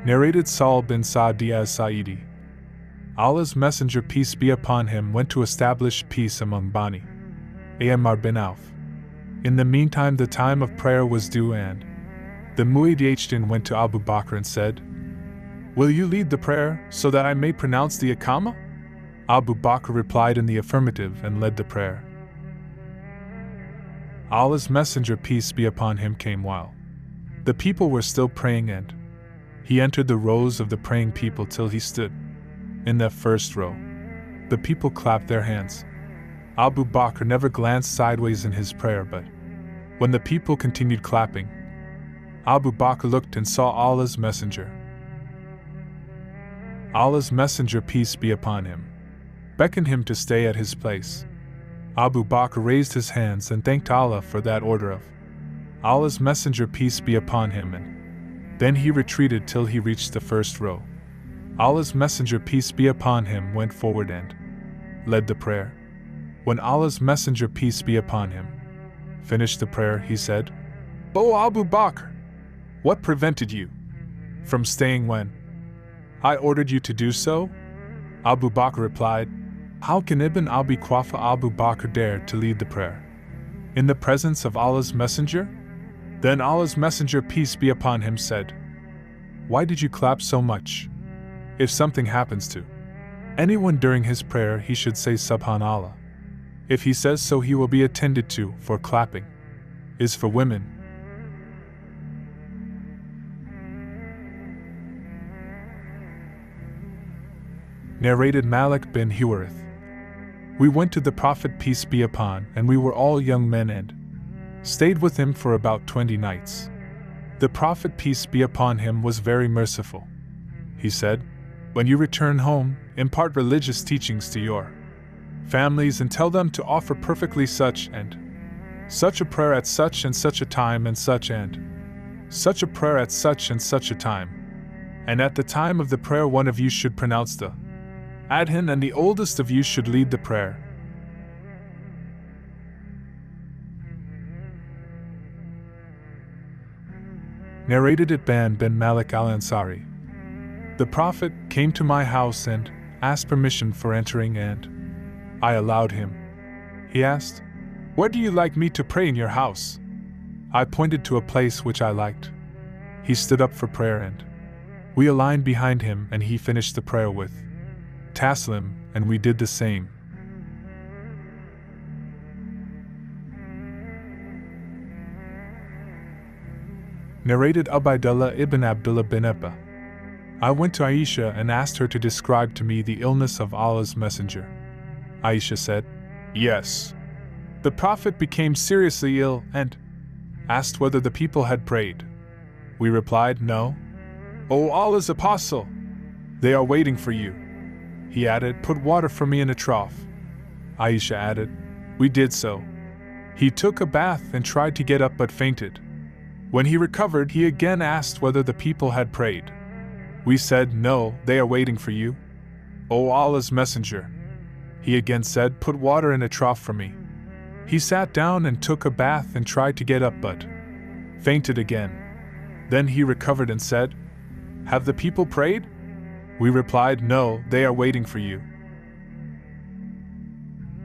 Narrated Sahl bin Sa'di as-Sa'idi. Allah's Messenger, peace be upon him, went to establish peace among Bani Ammar bin Auf. In the meantime, the time of prayer was due, and the Mu'adhin went to Abu Bakr and said, "Will you lead the prayer so that I may pronounce the Iqamah?" Abu Bakr replied in the affirmative and led the prayer. Allah's Messenger, peace be upon him, came while the people were still praying, and he entered the rows of the praying people till he stood in the first row. The people clapped their hands. Abu Bakr never glanced sideways in his prayer, but when the people continued clapping, Abu Bakr looked and saw Allah's Messenger. Allah's Messenger, peace be upon him, beckoned him to stay at his place. Abu Bakr raised his hands and thanked Allah for that order of Allah's Messenger, peace be upon him, and then he retreated till he reached the first row. Allah's Messenger, peace be upon him, went forward and led the prayer. When Allah's Messenger, peace be upon him, finished the prayer, he said, "O Abu Bakr, what prevented you from staying when I ordered you to do so?" Abu Bakr replied, "How can Ibn Abi Quafa Abu Bakr dare to lead the prayer in the presence of Allah's Messenger?" Then Allah's Messenger, peace be upon him, said, "Why did you clap so much? If something happens to anyone during his prayer, he should say Subhanallah. If he says so, he will be attended to, for clapping is for women." Narrated Malik bin Huwairith. We went to the Prophet, peace be upon, and we were all young men, and stayed with him for about 20 nights. The Prophet, peace be upon him, was very merciful. He said, "When you return home, impart religious teachings to your families and tell them to offer perfectly such and such a prayer at such and such a time, and such a prayer at such and such a time. And at the time of the prayer, one of you should pronounce the Adhaan, and the oldest of you should lead the prayer." Narrated Adhaan bin Malik al-Ansari. The Prophet came to my house and asked permission for entering, and I allowed him. He asked, "Where do you like me to pray in your house?" I pointed to a place which I liked. He stood up for prayer, and we aligned behind him, and he finished the prayer with Taslim, and we did the same. Narrated Ubaidullah ibn Abdullah bin Abba. I went to Aisha and asked her to describe to me the illness of Allah's Messenger. Aisha said, "Yes. The Prophet became seriously ill and asked whether the people had prayed. We replied, 'No.' 'O Allah's Apostle, they are waiting for you.' He added, 'Put water for me in a trough.' Aisha added, 'We did so. He took a bath and tried to get up but fainted. When he recovered, he again asked whether the people had prayed. We said, 'No, they are waiting for you.' 'O Allah's Messenger,' he again said, 'Put water in a trough for me.' He sat down and took a bath and tried to get up but fainted again. Then he recovered and said, 'Have the people prayed?' We replied, 'No, they are waiting for you.'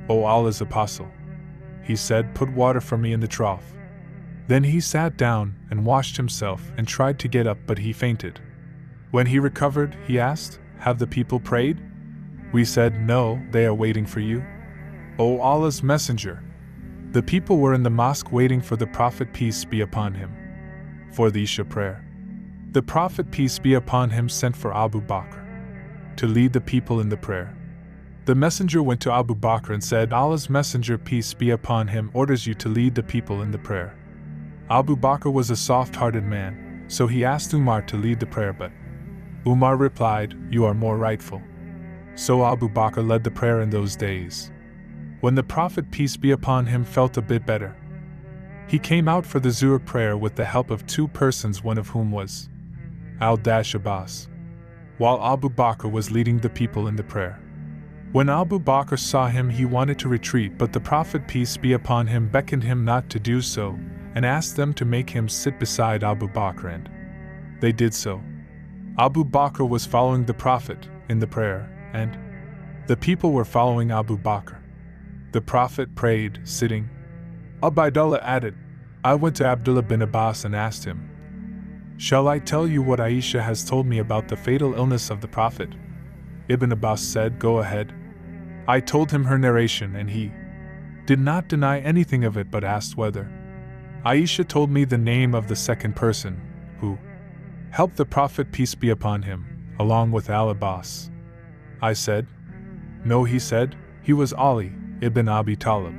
'O Allah's Apostle,' he said, 'Put water for me in the trough.' Then he sat down and washed himself and tried to get up, but he fainted. When he recovered, he asked, 'Have the people prayed?' We said, 'No, they are waiting for you.' 'O Allah's Messenger,' the people were in the mosque waiting for the Prophet, peace be upon him, for the Isha prayer. The Prophet, peace be upon him, sent for Abu Bakr to lead the people in the prayer. The messenger went to Abu Bakr and said, "Allah's Messenger, peace be upon him, orders you to lead the people in the prayer." Abu Bakr was a soft-hearted man, so he asked Umar to lead the prayer, but Umar replied, "You are more rightful." So Abu Bakr led the prayer in those days. When the Prophet, peace be upon him, felt a bit better, he came out for the Zuhr prayer with the help of 2 persons, one of whom was Al-Abbas, while Abu Bakr was leading the people in the prayer. When Abu Bakr saw him, he wanted to retreat, but the Prophet, peace be upon him, beckoned him not to do so, and asked them to make him sit beside Abu Bakr, and they did so. Abu Bakr was following the Prophet in the prayer, and the people were following Abu Bakr. The Prophet prayed, sitting. Ubaidullah added, I went to Abdullah bin Abbas and asked him, Shall I tell you what Aisha has told me about the fatal illness of the Prophet? Ibn Abbas said, Go ahead. I told him her narration and he did not deny anything of it but asked whether. Aisha told me the name of the second person who helped the Prophet, peace be upon him, along with Al-Abbas. I said, No, he said, he was Ali ibn Abi Talib.